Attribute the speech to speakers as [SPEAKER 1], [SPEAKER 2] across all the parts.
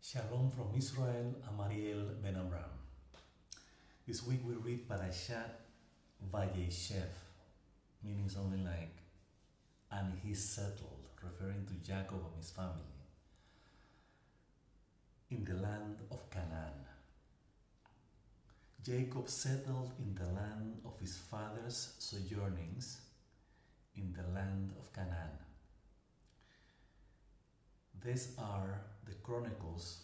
[SPEAKER 1] Shalom from Israel, I'm Ariel Ben Amram. This week we read Parshat Vayeishev, meaning something like, and he settled, referring to Jacob and his family, in the land of Canaan. Jacob settled in the land of his father's sojournings, in the land of Canaan. These are the chronicles,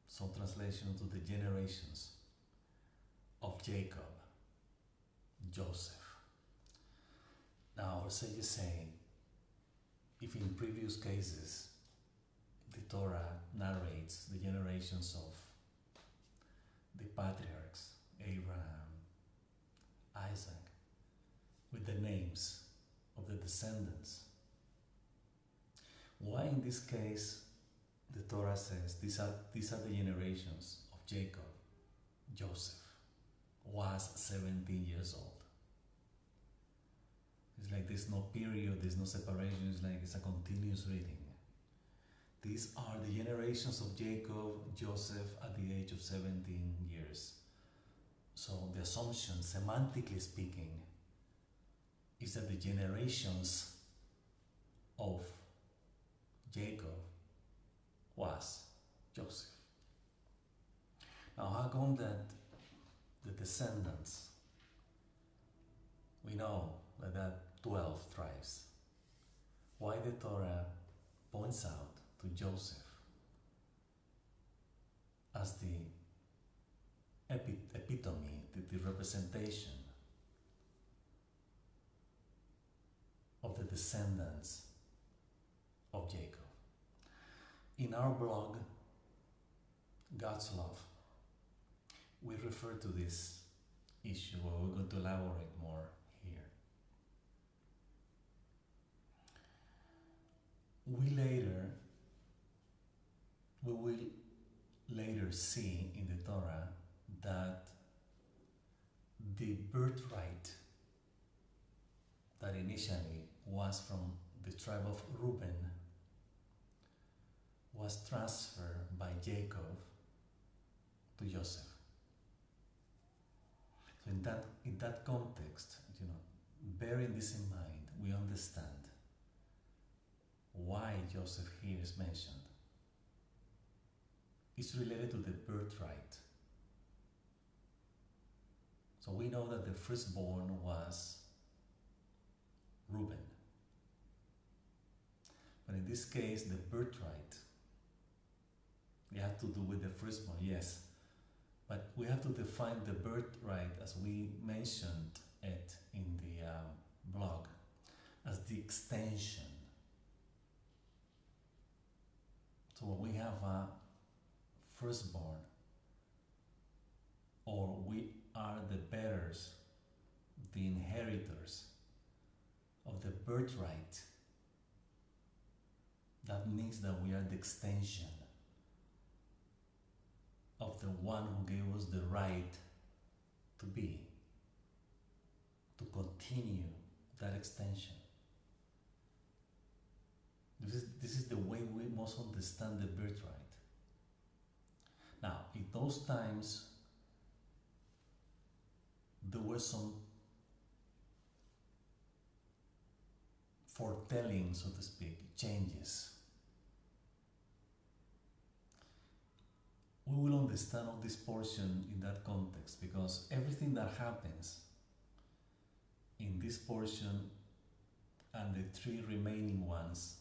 [SPEAKER 1] some translation to the generations of Jacob, Joseph. Now, our sages say, if in previous cases the Torah narrates the generations of the patriarchs, Abraham, Isaac, with the names of the descendants, why in this case the Torah says these are the generations of Jacob? Joseph was 17 years old. It's like there's no period, there's no separation, it's like it's a continuous reading. These are the generations of Jacob, Joseph at the age of 17 years. So the assumption, semantically speaking, is that the generations of Jacob was Joseph. Now, how come that the descendants, we know that 12 tribes, why the Torah points out to Joseph as the epitome, the representation of the descendants of Jacob? In our blog, God's Love, we refer to this issue, or we're going to elaborate more here. We will later see in the Torah that the birthright that initially was from the tribe of Reuben was transferred by Jacob to Joseph. So in that context, bearing this in mind, we understand why Joseph here is mentioned. It's related to the birthright. So we know that the firstborn was Reuben. But in this case, the birthright, we have to do with the firstborn, yes. But we have to define the birthright, as we mentioned it in the blog, as the extension. So when we have a firstborn, or we are the bearers, the inheritors of the birthright, that means that we are the extension of the one who gave us the right to be, to continue that extension. This is the way we must understand the birthright. Now, in those times, there were some foretelling, so to speak, changes. We will understand all this portion in that context, because everything that happens in this portion and the three remaining ones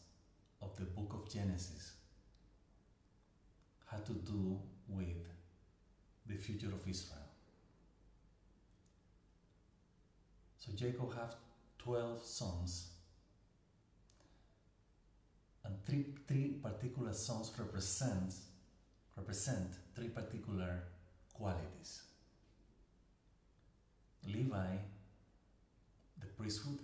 [SPEAKER 1] of the book of Genesis had to do with the future of Israel. So Jacob had 12 sons, and three particular sons represent three particular qualities. Levi, the priesthood;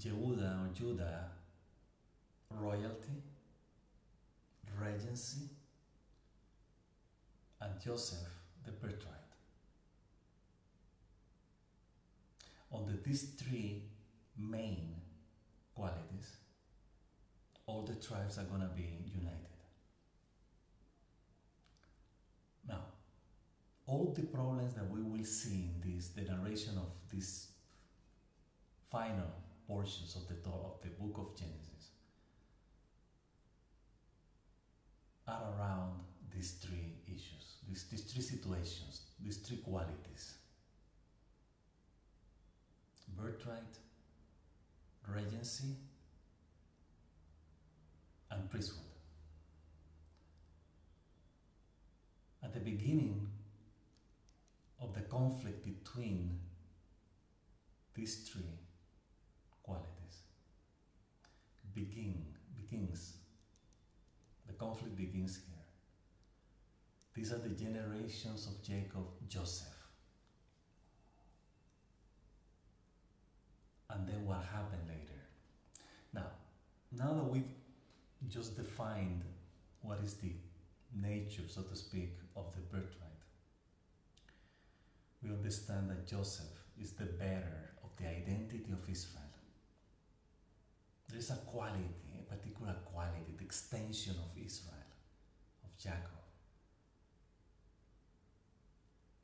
[SPEAKER 1] Yehuda or Judah, royalty, regency; and Joseph, the birthright. Under these three main qualities, all the tribes are going to be united. Now, all the problems that we will see in this, the narration of these final portions of the Torah, of the book of Genesis, are around these three issues, these three situations, these three qualities: birthright, regency, and priesthood. At the beginning of the conflict between these three qualities, the conflict begins here. These are the generations of Jacob, Joseph. And then what happened later. Now that we've just defined what is the nature, so to speak, of the birthright, we understand that Joseph is the bearer of the identity of Israel. There is a quality, a particular quality, the extension of Israel, of Jacob.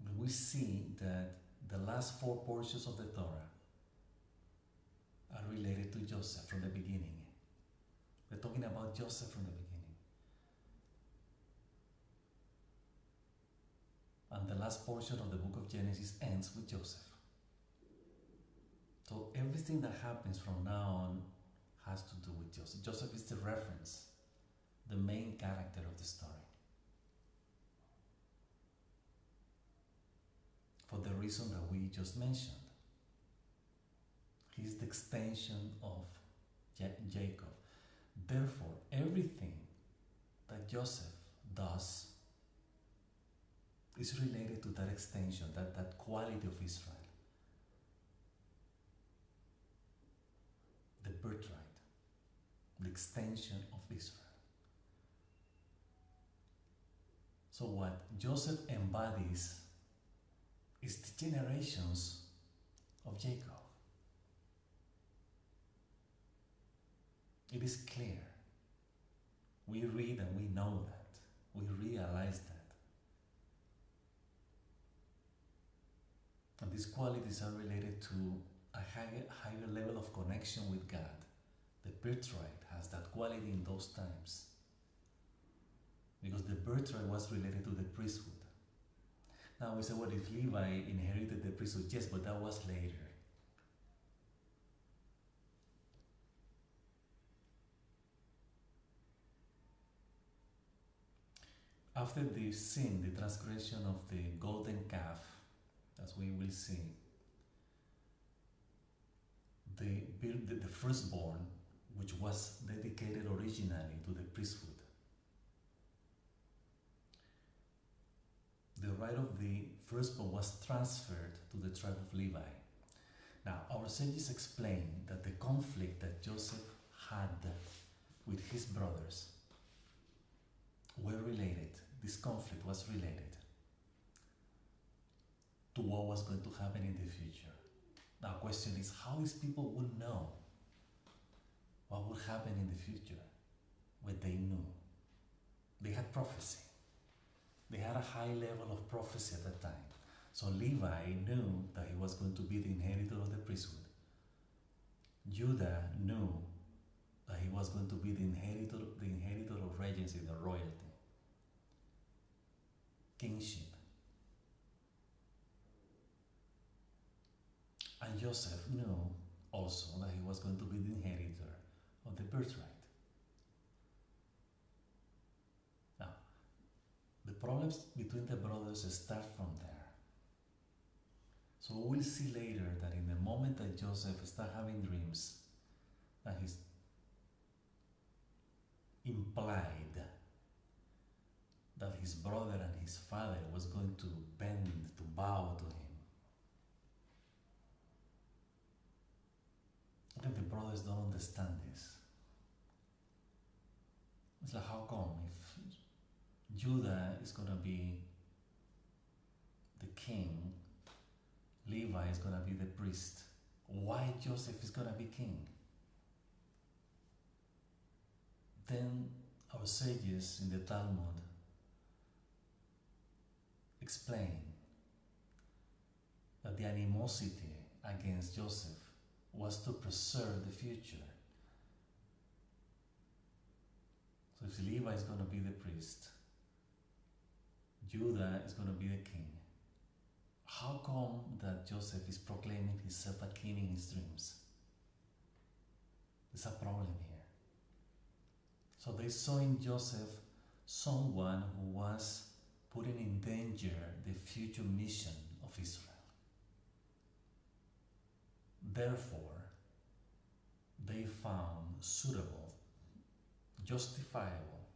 [SPEAKER 1] But we see that the last four portions of the Torah are related to Joseph from the beginning. We're talking about Joseph from the beginning. And the last portion of the book of Genesis ends with Joseph. So everything that happens from now on has to do with Joseph. Joseph is the reference, the main character of the story. For the reason that we just mentioned. He is the extension of Jacob. Therefore, everything that Joseph does is related to that extension, that quality of Israel. The birthright, the extension of Israel. So what Joseph embodies is the generations of Jacob. It is clear. We read and we know that. We realize that. And these qualities are related to a higher level of connection with God. The birthright has that quality in those times. Because the birthright was related to the priesthood. Now we say, well, if Levi inherited the priesthood, yes, but that was later. After the sin, the transgression of the golden calf, as we will see, the firstborn, which was dedicated originally to the priesthood, the right of the firstborn was transferred to the tribe of Levi. Now, our sages explain that the conflict that Joseph had with his brothers were related. This conflict was related to what was going to happen in the future. Now, the question is, how these people would know what would happen in the future when they knew? They had prophecy. They had a high level of prophecy at that time. So Levi knew that he was going to be the inheritor of the priesthood. Judah knew that he was going to be the inheritor of regency, the royalty, kingship. And Joseph knew also that he was going to be the inheritor of the birthright. Now, the problems between the brothers start from there. So we'll see later that in the moment that Joseph starts having dreams, that he's implied that his brother and his father was going to bend, to bow to him. I think the brothers don't understand this. It's like, how come if Judah is going to be the king, Levi is going to be the priest, why Joseph is going to be king? then our sages in the Talmud explain that the animosity against Joseph was to preserve the future. So if Levi is going to be the priest, Judah is going to be the king, how come that Joseph is proclaiming himself a king in his dreams? There's a problem here. So they saw in Joseph someone who was putting in danger the future mission of Israel. Therefore, they found suitable, justifiable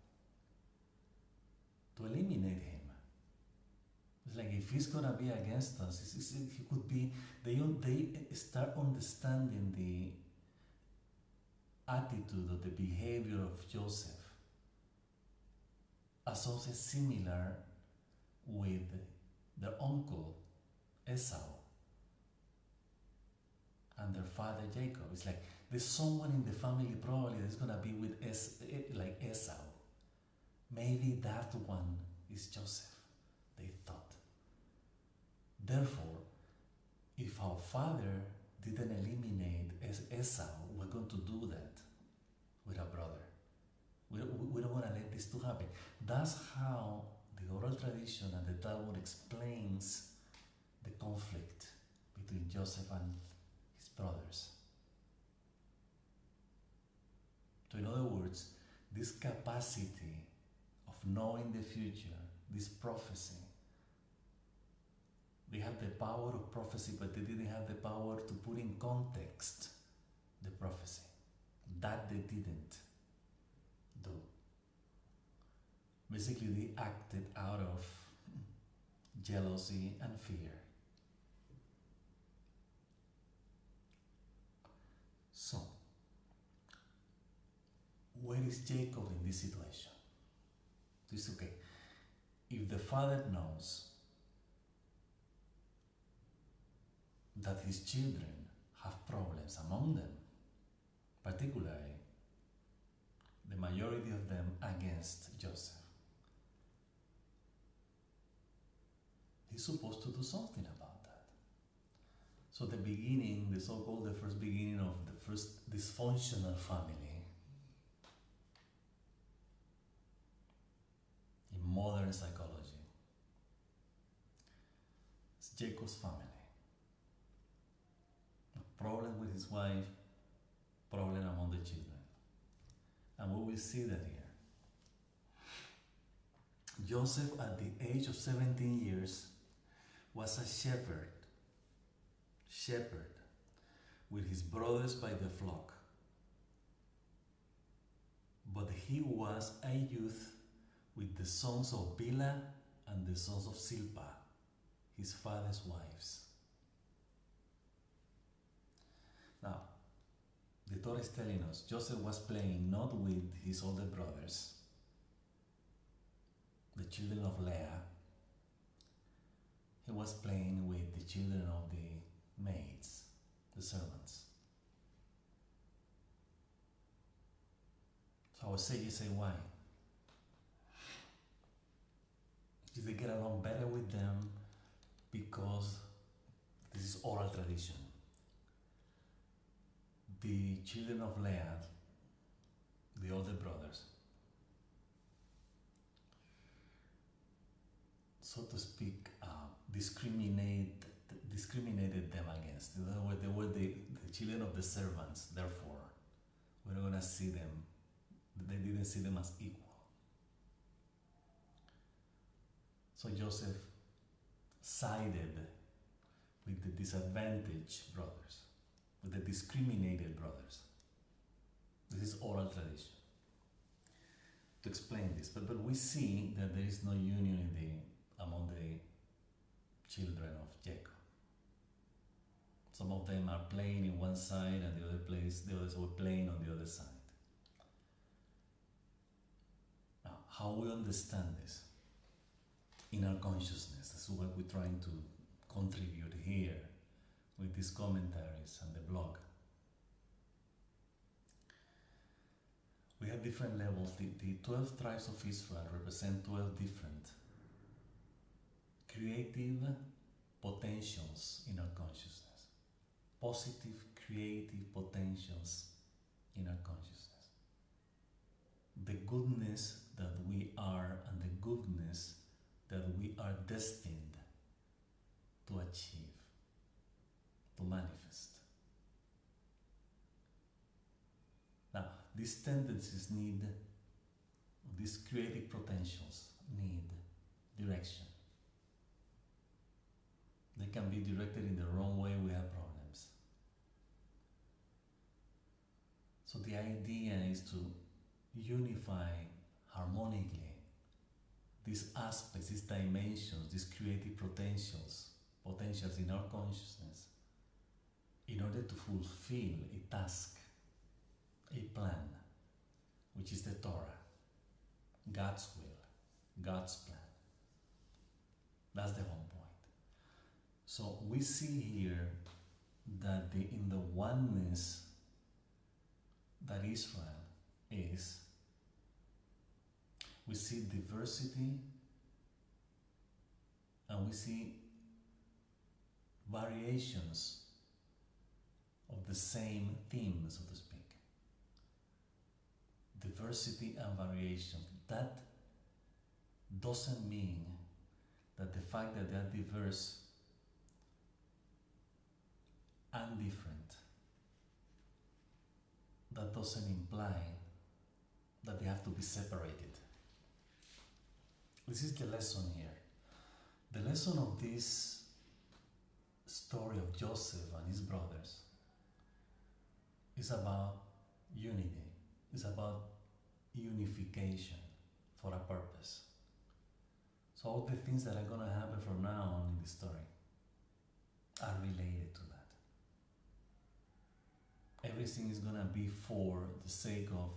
[SPEAKER 1] to eliminate him. It's like if he's gonna be against us, he could be. They start understanding the attitude or the behavior of Joseph as something similar with their uncle Esau and their father Jacob. It's like there's someone in the family probably that's gonna be with like Esau. Maybe that one is Joseph, they thought. Therefore, if our father didn't eliminate Esau, we're going to do that with our brother. We don't want to let this to happen. That's how the oral tradition and the Talmud explains the conflict between Joseph and his brothers. So in other words, this capacity of knowing the future, this prophecy, they have the power of prophecy, but they didn't have the power to put in context the prophecy. That they didn't do. Basically, they acted out of jealousy and fear. So, where is Jacob in this situation? It's okay. If the father knows that his children have problems among them, particularly the majority of them against Joseph, he's supposed to do something about that. So the beginning, the so-called the first beginning of the first dysfunctional family in modern psychology is Jacob's family. Problem with his wife, problem among the children. And we will see that here. Joseph, at the age of 17 years, was a shepherd with his brothers by the flock. But he was a youth with the sons of Bilhah and the sons of Zilpah, his father's wives. Now, the Torah is telling us Joseph was playing not with his older brothers, the children of Leah. He was playing with the children of the maids, the servants. So our sages say, why? Did they get along better with them because this is oral tradition? The children of Leah, the older brothers, so to speak, discriminated them against. In other words, they were the children of the servants, therefore, we're not going to see them, they didn't see them as equal. So Joseph sided with the disadvantaged brothers, with the discriminated brothers. This is oral tradition to explain this, but we see that there is no union among the children of Jacob. Some of them are playing in one side, and the others were playing on the other side. Now, how we understand this in our consciousness, this is what we're trying to contribute here with these commentaries and the blog. we have different levels. The 12 tribes of Israel represent 12 different creative potentials in our consciousness. Positive creative potentials in our consciousness. The goodness that we are and the goodness that we are destined to achieve, to manifest. Now, these tendencies need, these creative potentials need direction. They can be directed in the wrong way, we have problems. So the idea is to unify harmonically these aspects, these dimensions, these creative potentials in our consciousness in order to fulfill a task, a plan, which is the Torah, God's will, God's plan. That's the whole point. So we see here that in the oneness that Israel is, we see diversity and we see variations of the same theme, so to speak. Diversity and variation. That doesn't mean that the fact that they are diverse and different, that doesn't imply that they have to be separated. This is the lesson here. The lesson of this story of Joseph and his brothers is about unity. It's about unification for a purpose. So all the things that are going to happen from now on in the story are related to that. Everything is going to be for the sake of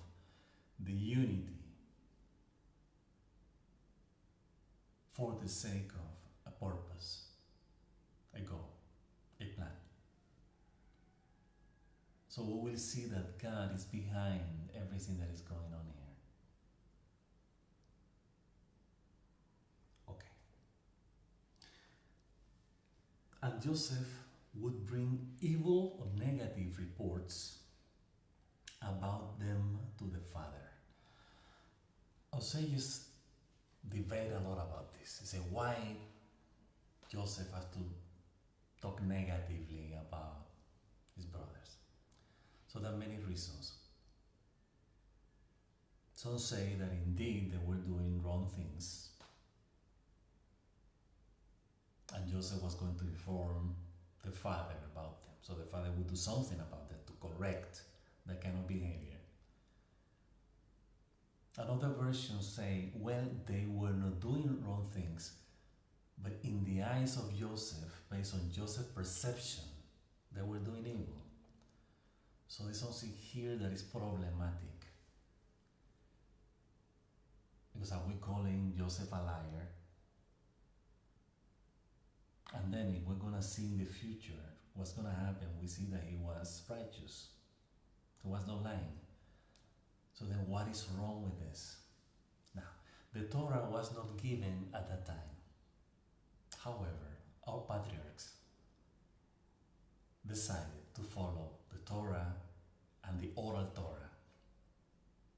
[SPEAKER 1] the unity, for the sake of a purpose, a goal, a plan. So we will see that God is behind everything that is going on here. Okay. And Joseph would bring evil or negative reports about them to the father. Osseous debate a lot about this. He said, why Joseph has to talk negatively about his brothers? So there are many reasons. Some say that indeed they were doing wrong things, and Joseph was going to inform the father about them, so the father would do something about that to correct that kind of behavior. Another version say, well, they were not doing wrong things, but in the eyes of Joseph, based on Joseph's perception, they were doing evil. So there's something here that is problematic. Because are we calling Joseph a liar? And then if we're going to see in the future what's going to happen, we see that he was righteous. He was not lying. So then what is wrong with this? Now, the Torah was not given at that time. However, our patriarchs decided to follow the Torah and the oral Torah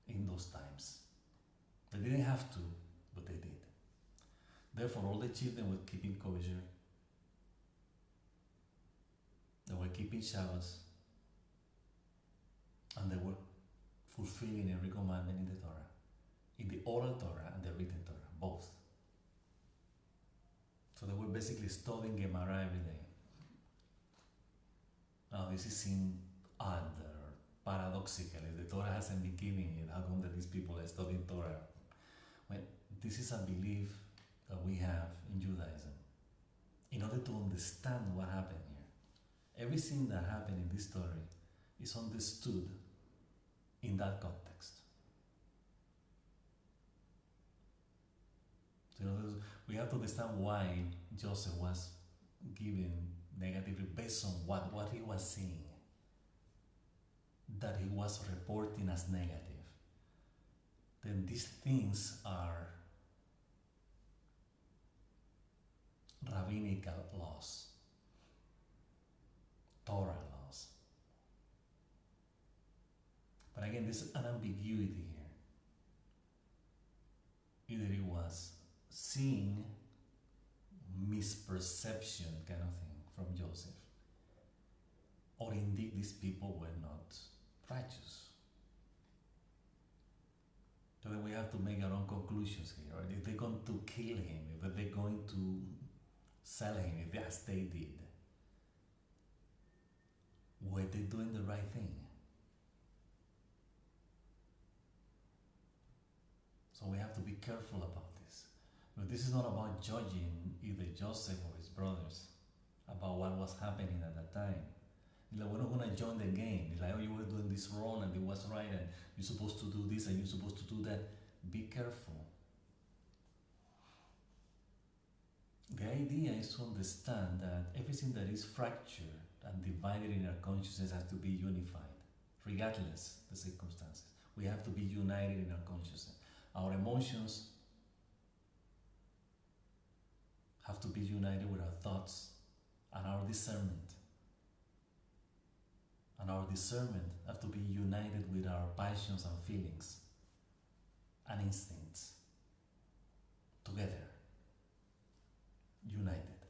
[SPEAKER 1] in those times. They didn't have to, but they did. Therefore, all the children were keeping kosher. They were keeping Shabbos. And they were fulfilling every commandment in the Torah. In the oral Torah and the written Torah, both. So they were basically studying Gemara every day. Now this is seen odd or paradoxical. If the Torah hasn't been giving it, how come that these people are studying Torah? Well, this is a belief that we have in Judaism. In order to understand what happened here, everything that happened in this story is understood in that context. So we have to understand why Joseph was given negatively based on what he was seeing, that he was reporting as negative. then these things are rabbinical laws, Torah laws. But again, there's an ambiguity here. Either it was seeing, misperception kind of thing from Joseph, or indeed these people were not righteous. So then we have to make our own conclusions here. Right? If they're going to kill him, if they're going to sell him, if as they did, were they doing the right thing? So we have to be careful about this. But this is not about judging either Joseph or his brothers about what was happening at that time. Like, we're not going to join the game. It's like, oh, you were doing this wrong and it was right, and you're supposed to do this and you're supposed to do that. Be careful. The idea is to understand that everything that is fractured and divided in our consciousness has to be unified, regardless the circumstances. We have to be united in our consciousness. Our emotions have to be united with our thoughts and our discernment. And our discernment have to be united with our passions and feelings and instincts. Together. United.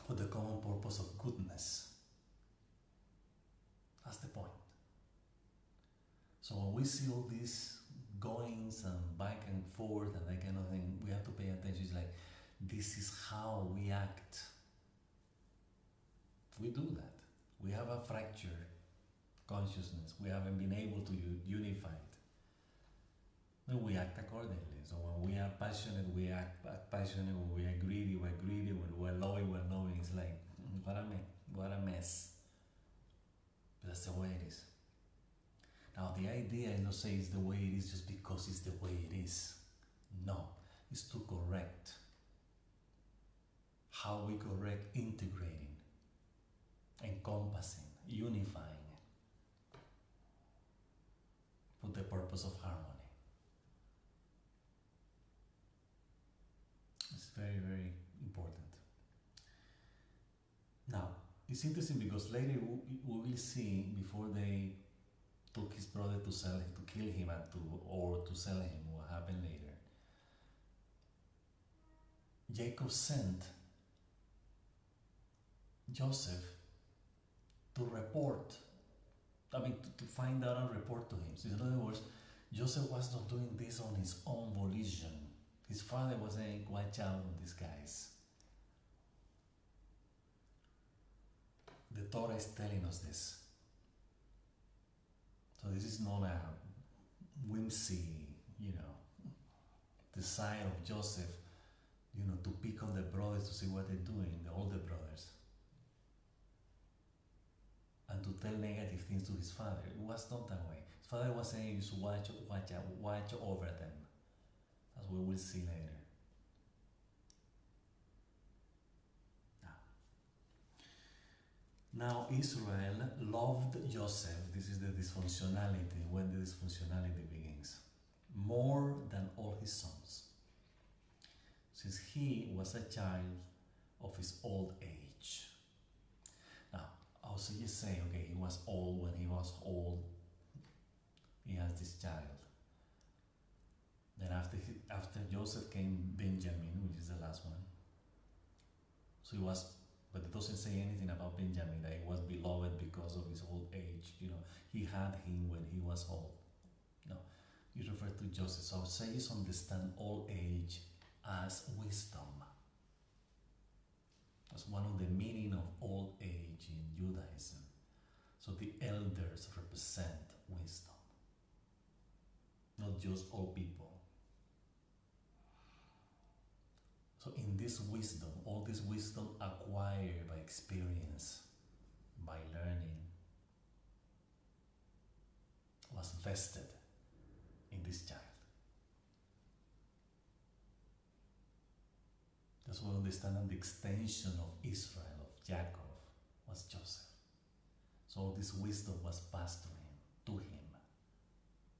[SPEAKER 1] For the common purpose of goodness. That's the point. So when we see all these goings and back and forth and that kind of thing, we have to pay attention. It's like, this is how we act. We do that. We have a fractured consciousness. We haven't been able to unify it. Then we act accordingly. So when we are passionate, we act passionate. When we are greedy, we're greedy. When we're loving, we're loving. It's like, what a mess. But that's the way it is. Now the idea is not say it's the way it is just because it's the way it is. No, it's to correct. How we correct integrating, encompassing, unifying for the purpose of harmony. It's very, very important. Now, it's interesting because later we will see, before they took his brother to sell him, to kill him, or to sell him, what happened later. Jacob sent Joseph to report, to find out and report to him. So in other words, Joseph was not doing this on his own volition. His father was saying, watch out on these guys. The Torah is telling us this. So this is not a whimsy, desire of Joseph, to pick on the brothers to see what they're doing, the older brothers. And to tell negative things to his father. It was not that way. His father was saying you should watch over them. As we will see later. Now Israel loved Joseph. This is the dysfunctionality, when the dysfunctionality begins. More than all his sons. Since he was a child of his old age. Now, I'll just say, okay, he was old. When he was old, he has this child. Then after Joseph came Benjamin, which is the last one. So he was, but it doesn't say anything about Benjamin, that he was beloved because of his old age. He had him when he was old. No, you refer to Joseph. So say you understand old age as wisdom. That's one of the meaning of old age in Judaism. So the elders represent wisdom, not just old people. So in this wisdom, all this wisdom acquired by experience, by learning, was vested in this child. That's why we understand the extension of Israel, of Jacob, was Joseph. So all this wisdom was passed to him,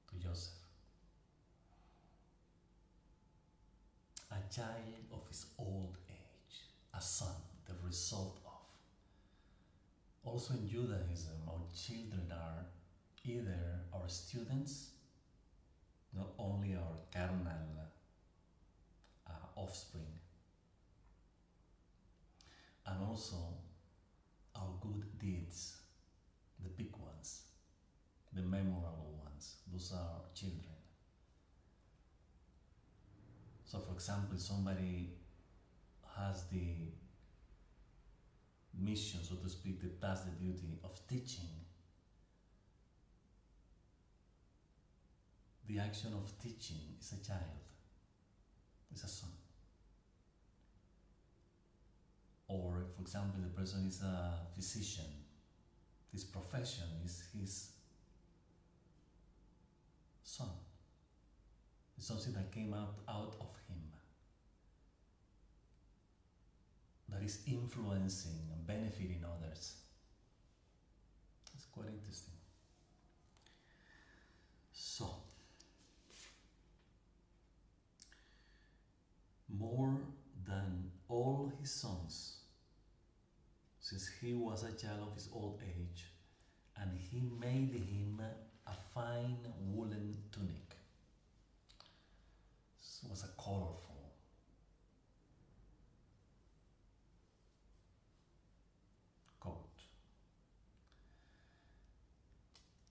[SPEAKER 1] to to Joseph. A child of his old age, a son, the result of. Also in Judaism, our children are either our students, not only our carnal offspring, and also our good deeds, the big ones, the memorable ones. Those are our children. So for example, somebody has the mission, so to speak, the task, the duty of teaching. The action of teaching is a child, is a son. Or, for example, the person is a physician. His profession is his son. It's something that came out of him, that is influencing and benefiting others. It's quite interesting. So, more than all his sons, since he was a child of his old age, and he made him a fine woolen tunic. It was a colorful coat.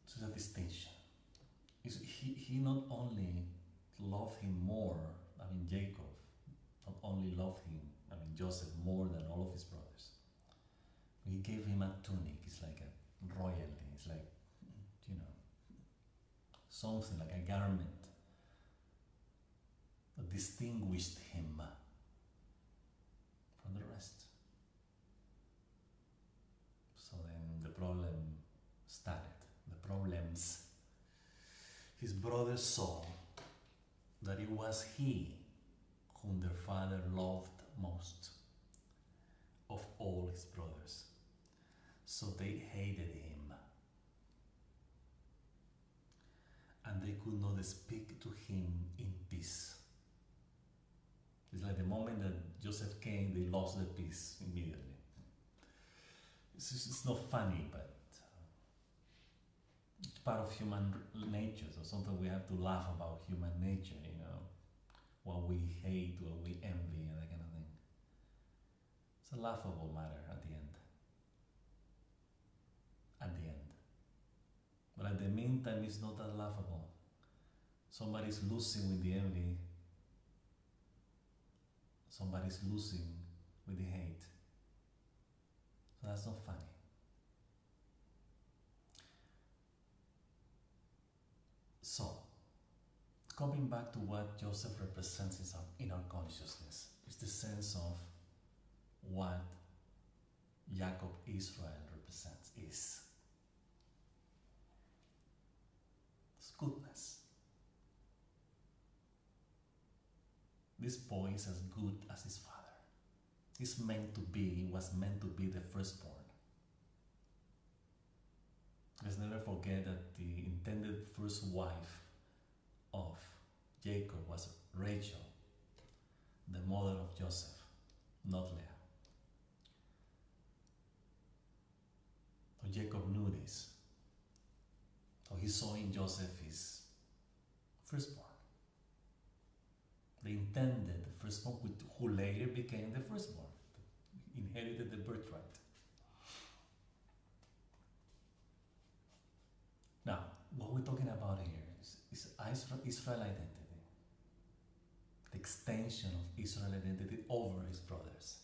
[SPEAKER 1] So it's a distinction. He not only loved him more, Jacob not only loved him, Joseph, more than all of his brothers. He gave him a tunic. It's like a royalty. It's like, something like a garment that distinguished him from the rest. So then the problem started. The problems. His brothers saw that it was he whom their father loved most of all his brothers. So they hated him. And they could not speak to him in peace. It's like the moment that Joseph came, they lost the peace immediately. It's not funny, but it's part of human nature. So sometimes we have to laugh about human nature, what we hate, what we envy, and that kind of thing. It's a laughable matter at the end. At the end. But at the meantime, it's not that laughable. Somebody's losing with the envy. Somebody's losing with the hate. So that's not funny. So, coming back to what Joseph represents in our consciousness, is the sense of what Jacob Israel represents is. It's goodness. This boy is as good as his father. He was meant to be the firstborn. Let's never forget that the intended first wife of Jacob was Rachel, the mother of Joseph, not Leah. So Jacob knew this. So he saw in Joseph his firstborn. The intended firstborn, who later became the firstborn, inherited the birthright. Now, what we're talking about here is Israel identity, the extension of Israel identity over his brothers.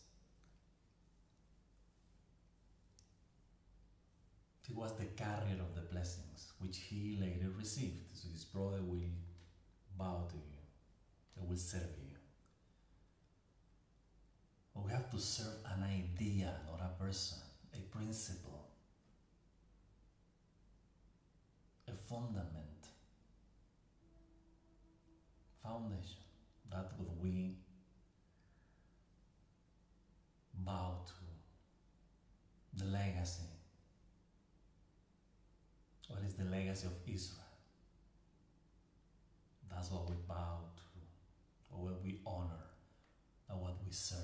[SPEAKER 1] He was the carrier of the blessings, which he later received. So his brother will bow to you, they will serve you. But we have to serve an idea, not a person, a principle, a fundament, foundation. That what we bow to, the legacy. What is the legacy of Israel? That's what we bow to, or what we honor, and what we serve.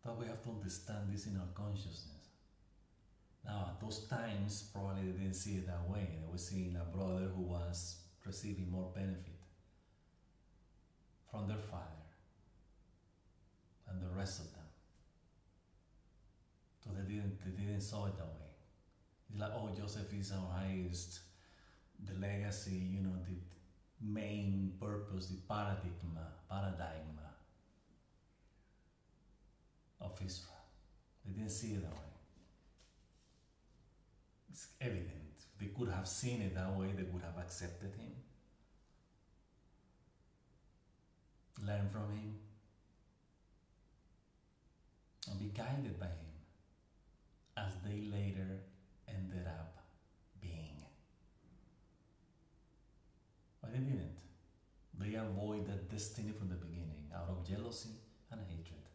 [SPEAKER 1] But we have to understand this in our consciousness. Now, at those times, probably they didn't see it that way. They were seeing a brother who was receiving more benefit from their father than the rest of them. So they didn't saw it that way. It's like, oh, Joseph is our highest, the legacy, the main purpose, the paradigm of Israel. They didn't see it that way. It's evident. If they could have seen it that way, they would have accepted him, learn from him, and be guided by him, as they later ended up being. But they didn't. They avoided destiny from the beginning out of jealousy and hatred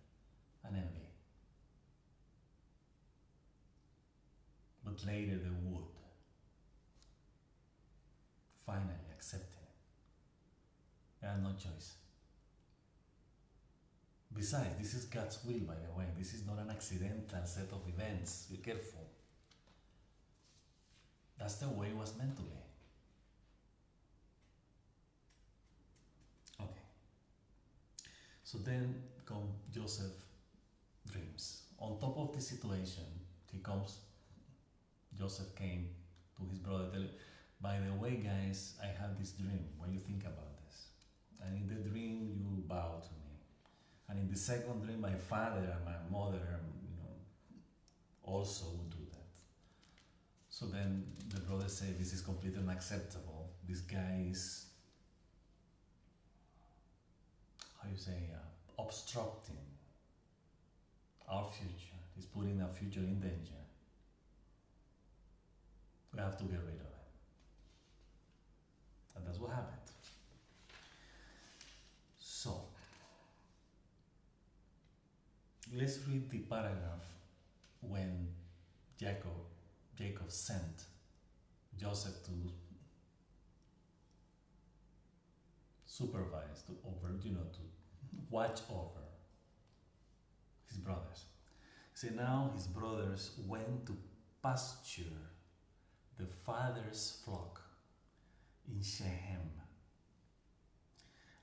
[SPEAKER 1] and envy. But later they would finally accept it. They had no choice. Besides, this is God's will, by the way. This is not an accidental set of events. Be careful. That's the way it was meant to be. Okay. So then come Joseph's dreams. On top of this situation, Joseph came to his brother, by the way, guys, I had this dream. What do you think about this? And in the dream, you bow to me. And in the second dream, my father and my mother, also would do that. So then the brother said, this is completely unacceptable. This guy is, obstructing our future. He's putting our future in danger. We have to get rid of it. And that's what happened. So, let's read the paragraph when Jacob sent Joseph to supervise, to watch over his brothers. So now his brothers went to pasture the father's flock in Shechem.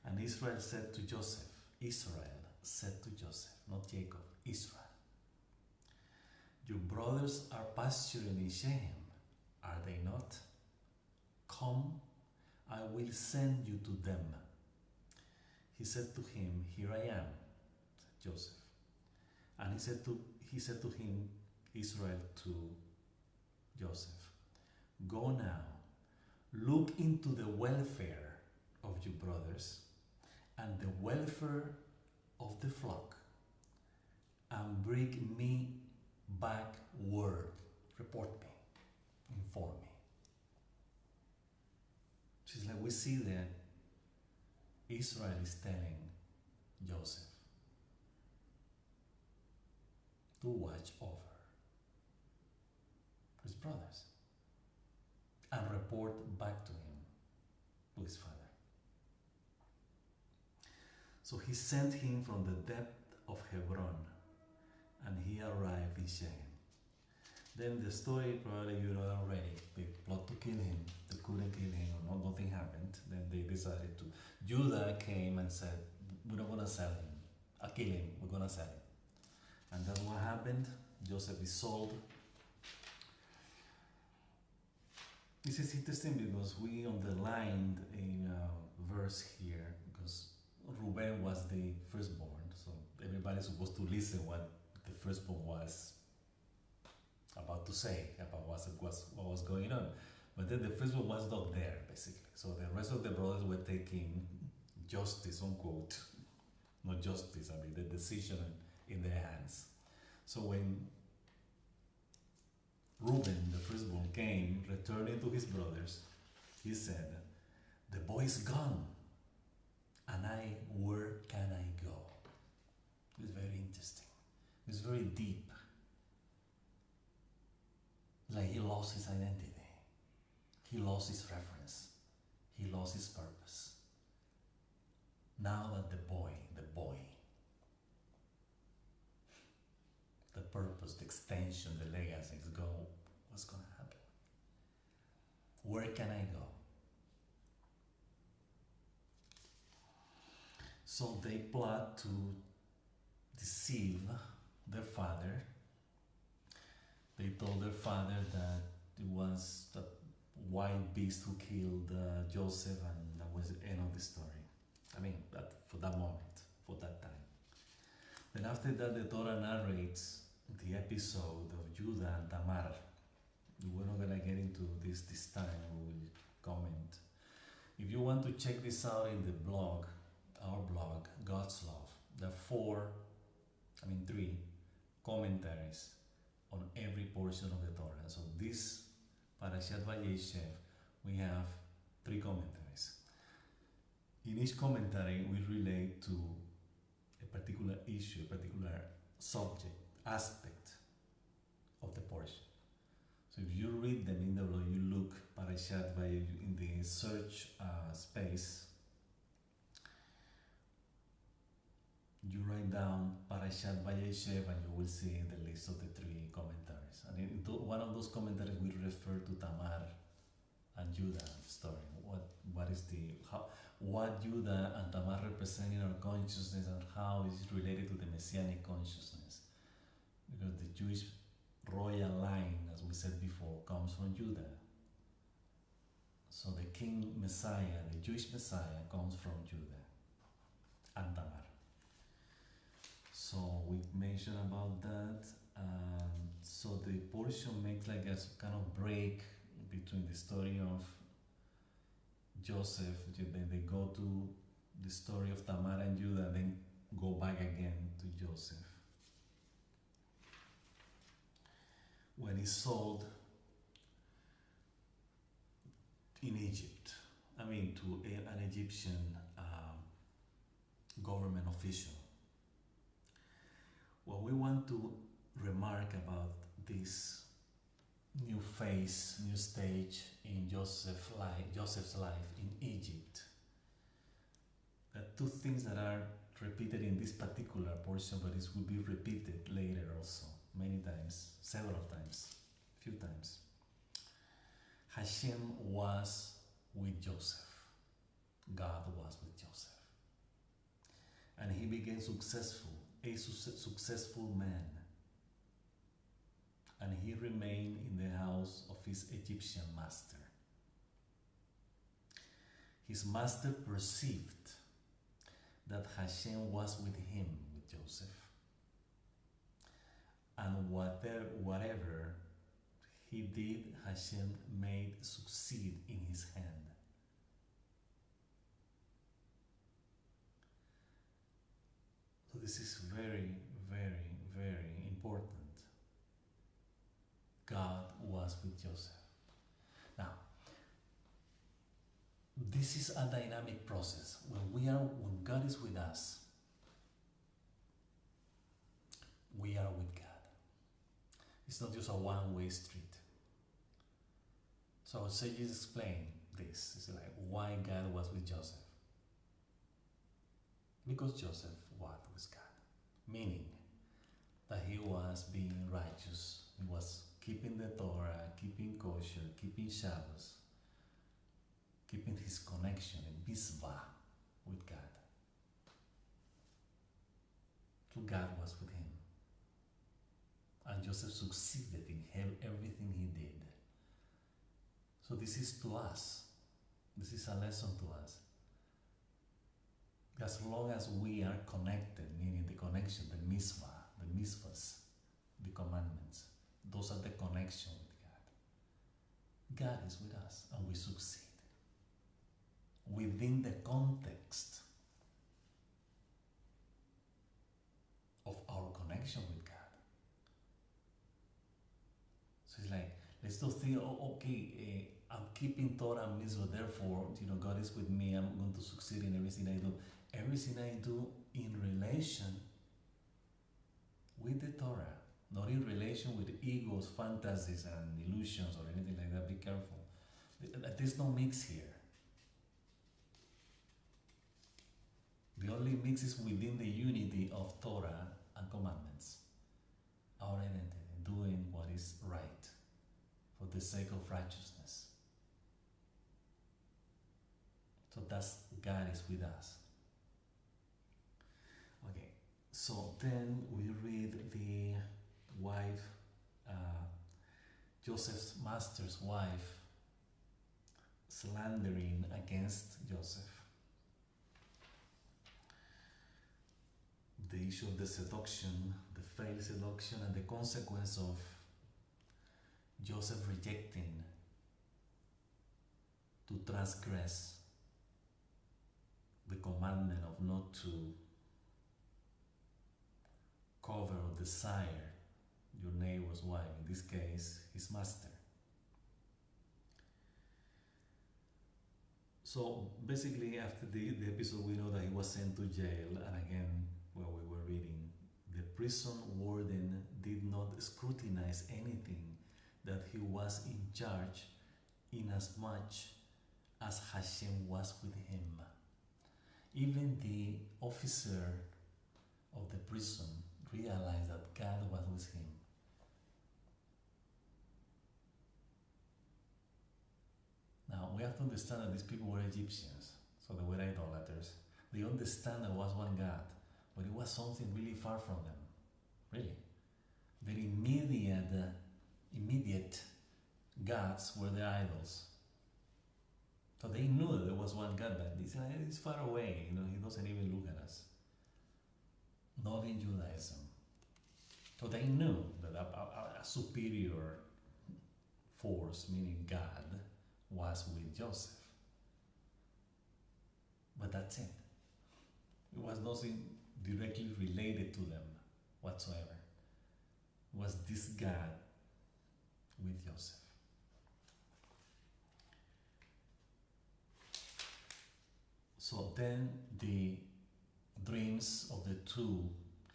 [SPEAKER 1] And Israel said to Joseph, not Jacob, Israel, your brothers are pasturing in Shechem, are they not? Come, I will send you to them. He said to him, here I am, Joseph. And he said to him, Israel, to Joseph, go now, look into the welfare of your brothers and the welfare of the flock, and bring me back word, report me, inform me. She's like, we see that Israel is telling Joseph to watch over his brothers and report back to him, to his father. So he sent him from the depth of Hebron, and he arrived in Shechem. Then the story, probably you know already, they plot to kill him, they couldn't kill him, or nothing happened. Then they decided to, Judah came and said, we're not going to sell him, kill him, we're going to sell him. And that's what happened. Joseph is sold. This is interesting because we underlined a verse here, because Reuben was the firstborn, so everybody's supposed to listen what the firstborn was about to say about what was going on. But then the firstborn was not there, basically. So the rest of the brothers were taking justice, unquote. Not justice, the decision in their hands. So when Reuben, the firstborn, came, returning to his brothers, he said, the boy is gone, and where can I go? It's very interesting. It's very deep. Like he lost his identity. he lost his reference. He lost his purpose. Now that the purpose, the extension, the legacy is gone, what's going to happen? Where can I go? So they plot to deceive their father. They told their father that it was the wild beast who killed Joseph, and that was the end of the story. I mean, that for that moment, for that time. Then after that, the Torah narrates the episode of Judah and Tamar. We're not gonna get into this time. We will comment. If you want to check this out in the blog, our blog, God's Love, there are three commentaries on every portion of the Torah. So this Parashat Vayeishev, we have three commentaries. In each commentary, we relate to a particular issue, a particular subject, aspect of the portion. So if you read them in the blog, you look Parashat Vayeishev in the search space, you write down Parashat Vayeishev and you will see the list of the three commentaries. And in one of those commentaries will refer to Tamar and Judah story. What Judah and Tamar represent in our consciousness and how is it related to the Messianic consciousness. Because the Jewish royal line, as we said before, comes from Judah. So the King Messiah, the Jewish Messiah, comes from Judah and Tamar. So we mentioned about that. So the portion makes like a kind of break between the story of Joseph, then they go to the story of Tamar and Judah, then go back again to Joseph. When he's sold in Egypt, to an Egyptian government official. What we want to remark about this new phase, new stage in Joseph's life in Egypt, there are two things that are repeated in this particular portion, but it will be repeated later also, many times, several times, few times. Hashem was with Joseph. God was with Joseph. And he became successful, a successful man. And he remained in the house of his Egyptian master. His master perceived that Hashem was with him, with Joseph. And whatever he did, Hashem made succeed in his hand. So this is very, very, very important. God was with Joseph. Now, this is a dynamic process. When God is with us, we are with God. It's not just a one-way street. So sages explain this. It's like why God was with Joseph. Because Joseph was with God. Meaning that he was being righteous. He was keeping the Torah, keeping kosher, keeping Shabbos, keeping his connection, a mitzvah with God. So God was with him. And Joseph succeeded in everything he did. So this is to us. This is a lesson to us. As long as we are connected, meaning the connection, the mitzvahs, the commandments, those are the connection with God. God is with us and we succeed. Within the context of our connection with God. So it's like, let's not think, I'm keeping Torah and mitzvah, therefore, God is with me, I'm going to succeed in everything I do. Everything I do in relation with the Torah, not in relation with egos, fantasies, and illusions or anything like that. Be careful. There's no mix here. The only mix is within the unity of Torah and commandments. Our identity, doing what is right for the sake of righteousness. So that's God is with us. Okay, so then we read the wife, Joseph's master's wife, slandering against Joseph. The issue of the seduction, the failed seduction, and the consequence of Joseph rejecting to transgress the commandment of not to cover or desire your neighbor's wife, in this case, his master. So basically, after the episode, we know that he was sent to jail, and again, while we were reading, the prison warden did not scrutinize anything that he was in charge, inasmuch as Hashem was with him. Even the officer of the prison realized that God was with him. Now, we have to understand that these people were Egyptians, so they were idolaters. They understand there was one God, but it was something really far from them. Really. Their immediate gods were their idols. So they knew that there was one God, but he's far away, he doesn't even look at us. Not in Judaism. So they knew that a superior force, meaning God, was with Joseph. But that's it. It was nothing directly related to them whatsoever. It was this God with Joseph. So then the dreams of the two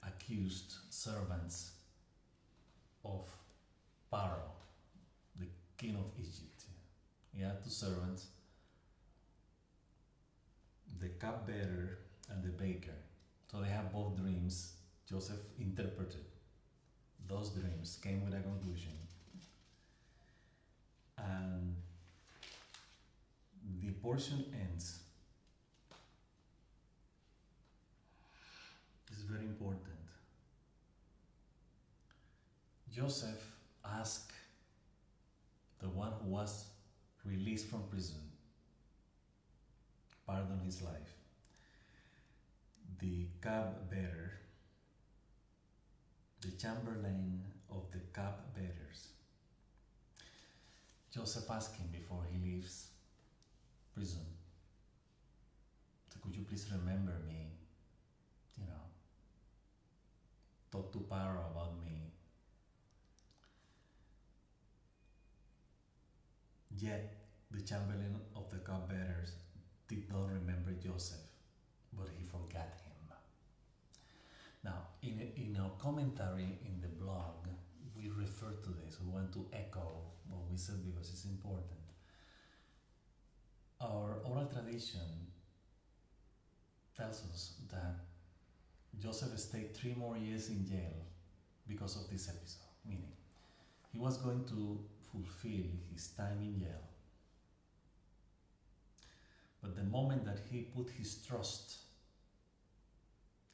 [SPEAKER 1] accused servants of Pharaoh, the king of Egypt. He had two servants, the cupbearer and the baker. So they have both dreams. Joseph interpreted those dreams, came with a conclusion. And the portion ends. This is very important. Joseph asked the one who was released from prison, pardon his life. The cupbearer, the chamberlain of the cupbearers. Joseph asked him before he leaves prison, so could you please remember me? Talk to Pharaoh about me. Yet the chamberlain of the cupbearers did not remember Joseph, but he forgot him. Now, in our commentary in the blog, we refer to this. We want to echo what we said because it's important. Our oral tradition tells us that Joseph stayed 3 more years in jail because of this episode, meaning he was going to fulfill his time in jail. But the moment that he put his trust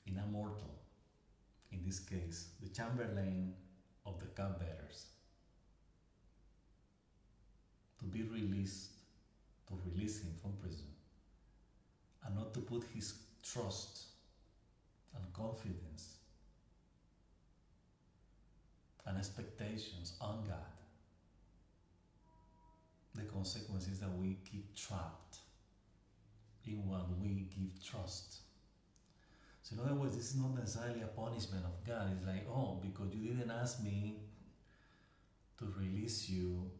[SPEAKER 1] in a mortal, in this case, the chamberlain of the cupbearers, to be released, to release him from prison, and not to put his trust and confidence and expectations on God, the consequence is that we keep trapped in what we give trust. So in other words, this is not necessarily a punishment of God. It's like, oh, because you didn't ask me to release you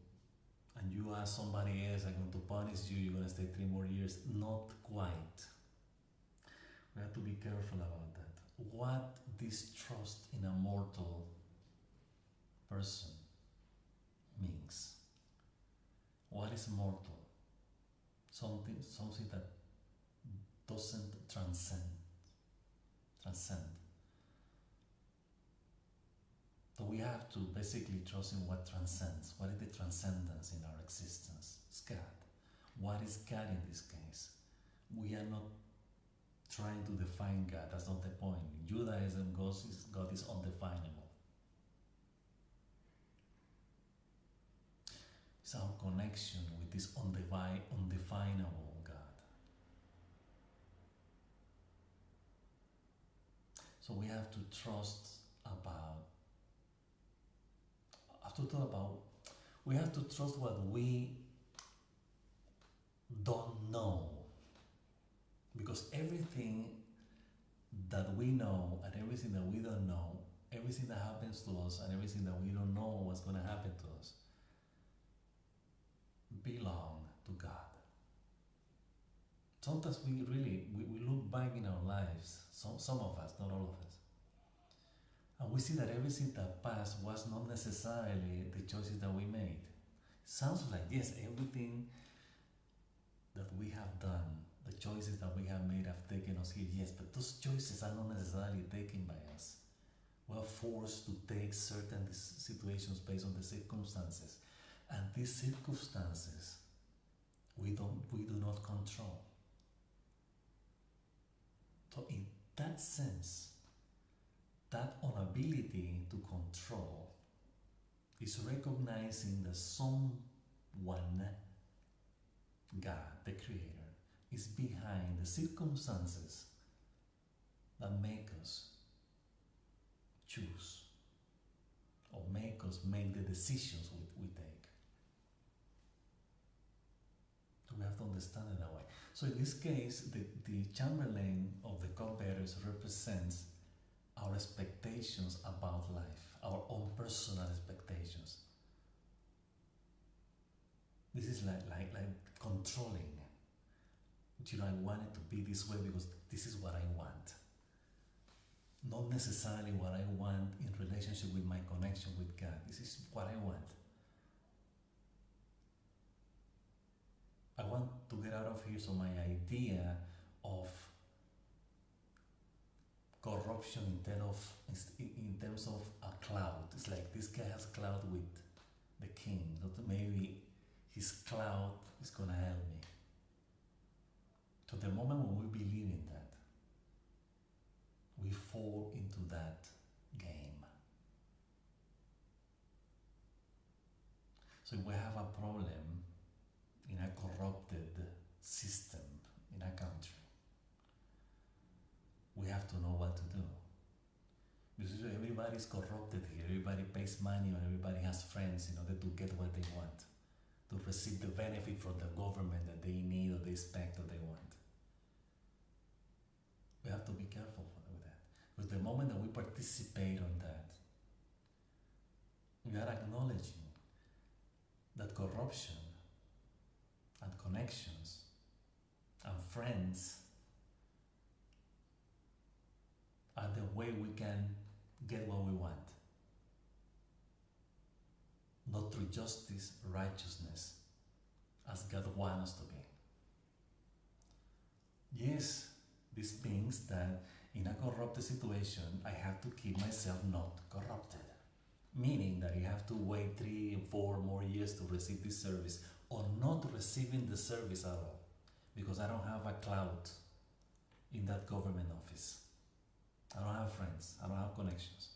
[SPEAKER 1] and you ask somebody else, I'm going to punish you, you're going to stay 3 more years. Not quite. We have to be careful about that. What this trust in a mortal person means. What is mortal? something that doesn't transcend. So we have to basically trust in what transcends. What is the transcendence in our existence? It's God. What is God in this case? We are not trying to define God. That's not the point. In Judaism, God is undefinable. It's our connection with this undefinable God. So we have to trust we have to trust what we don't know. Because everything that we know and everything that we don't know, everything that happens to us and everything that we don't know what's going to happen to us, belong to God. Sometimes we look back in our lives, some of us, not all of us, and we see that everything that passed was not necessarily the choices that we made. Sounds like, yes, everything that we have done, the choices that we have made have taken us here, yes, but those choices are not necessarily taken by us. We're forced to take certain situations based on the circumstances. And these circumstances, we do not control. So in that sense, that inability to control is recognizing that someone, God, the Creator, is behind the circumstances that make us choose or make us make the decisions we take. So we have to understand it that way. So in this case, the Chamberlain of the cupbearers represents our expectations about life, our own personal expectations. This is like controlling. I want it to be this way because this is what I want. Not necessarily what I want in relationship with my connection with God. This is what I want. I want to get out of here, so my idea of corruption in terms of a cloud. It's like this guy has cloud with the king. That maybe his cloud is gonna help me. So the moment when we believe in that, we fall into that game. So if we have a problem in a corrupted system in a country, we have to know what to do. Because everybody's corrupted here. Everybody pays money and everybody has friends in order to get what they want, to receive the benefit from the government that they need or they expect or they want. We have to be careful with that. Because the moment that we participate on that, we are acknowledging that corruption and connections and friends are the way we can get what we want. Not through justice, righteousness, as God wants us to be. Yes, this means that in a corrupted situation, I have to keep myself not corrupted. Meaning that you have to wait 3 or 4 more years to receive this service, or not receiving the service at all, because I don't have a clout in that government office. I don't have friends. I don't have connections.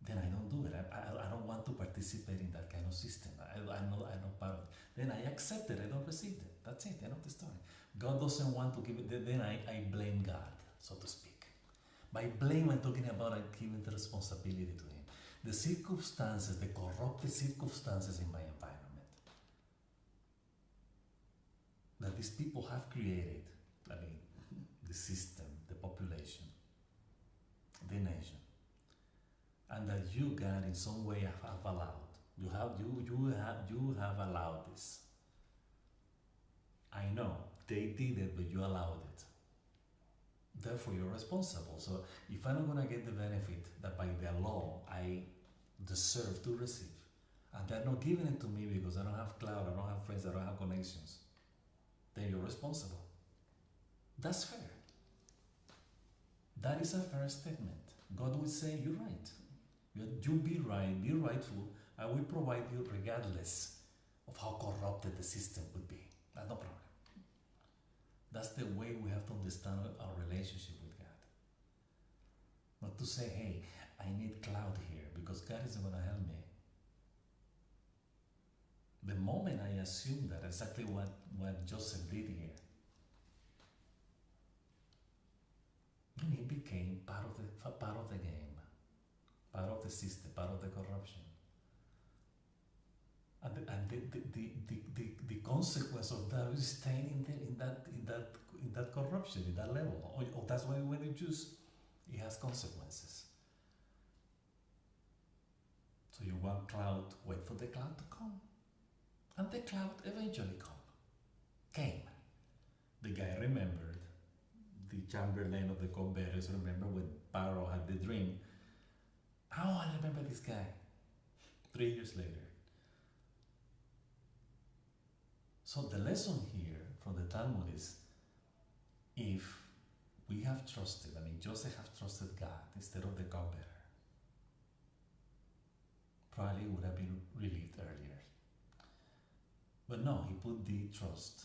[SPEAKER 1] Then I don't do it. I don't want to participate in that kind of system. I'm not part of it. Then I accept it. I don't receive it. That's it. End of the story. God doesn't want to give it. Then I blame God, so to speak. By blame, I'm talking about giving the responsibility to Him. The circumstances, the corrupted circumstances in my environment that these people have created, I mean, the system, the population, the nation, and that you, God, in some way have allowed. You have allowed this. I know they did it, but you allowed it. Therefore, you're responsible. So if I'm not going to get the benefit that by the law I deserve to receive, And they're not giving it to me because I don't have clout, I don't have friends, I don't have connections. Then you're responsible. That's fair. That is a fair statement. God will say, you're right. You be right, be rightful. I will provide you regardless of how corrupted the system would be. That's no problem. That's the way we have to understand our relationship with God. Not to say, hey, I need cloud here because God isn't going to help me. The moment I assume that, exactly what Joseph did here, then he became part of the game, part of the system, part of the corruption. And the consequence of that is staying in that corruption, in that level. Or that's why when you choose, it has consequences. So you want cloud, wait for the cloud to come. And the cloud eventually came. The guy remembered, the chamberlain of the cupbearers remembered when Pharaoh had the dream. Oh, I remember this guy. 3 years later. So the lesson here from the Talmud is, if we have trusted, Joseph have trusted God instead of the cupbearer, probably would have been relieved earlier. But no, he put the trust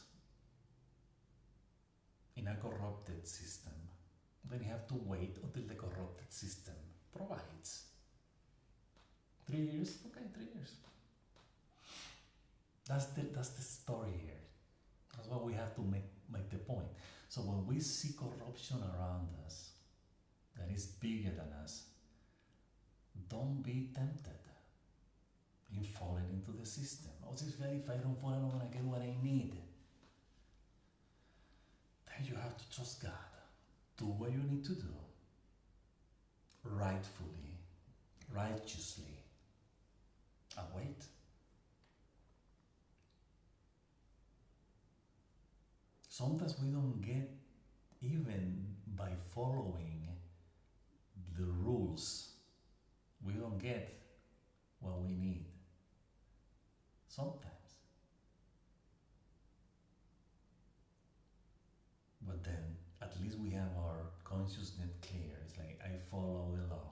[SPEAKER 1] in a corrupted system. Then you have to wait until the corrupted system provides. 3 years? Okay, 3 years. That's the story here. That's why we have to make the point. So when we see corruption around us that is bigger than us, don't be tempted in falling into the system. Oh, if I don't fall, I'm not going to get what I need. Then you have to trust God. Do what you need to do. Rightfully, righteously. And wait. Sometimes we don't get, even by following the rules, we don't get what we need. Sometimes. But then, at least we have our consciousness clear. It's like, I follow the law.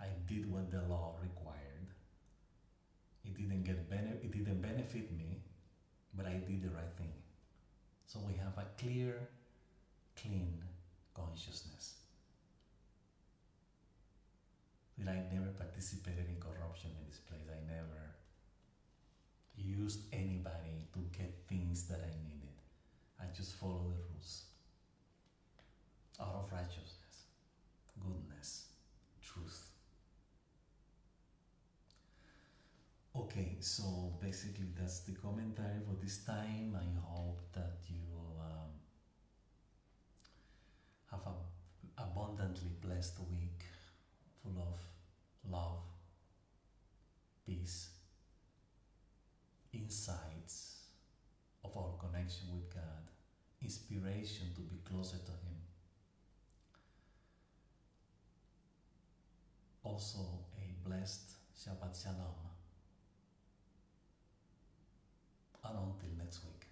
[SPEAKER 1] I did what the law required. It didn't benefit me, but I did the right thing. So we have a clear, clean consciousness. That I never participated in corruption in this place. I never used anybody to get things that I needed. I just follow the rules. Out of righteousness, goodness, truth. Okay, so basically that's the commentary for this time. I hope that you have an abundantly blessed week, full of love, peace, insights of our connection with God, inspiration to be closer to Him. Also a blessed Shabbat Shalom. And until next week.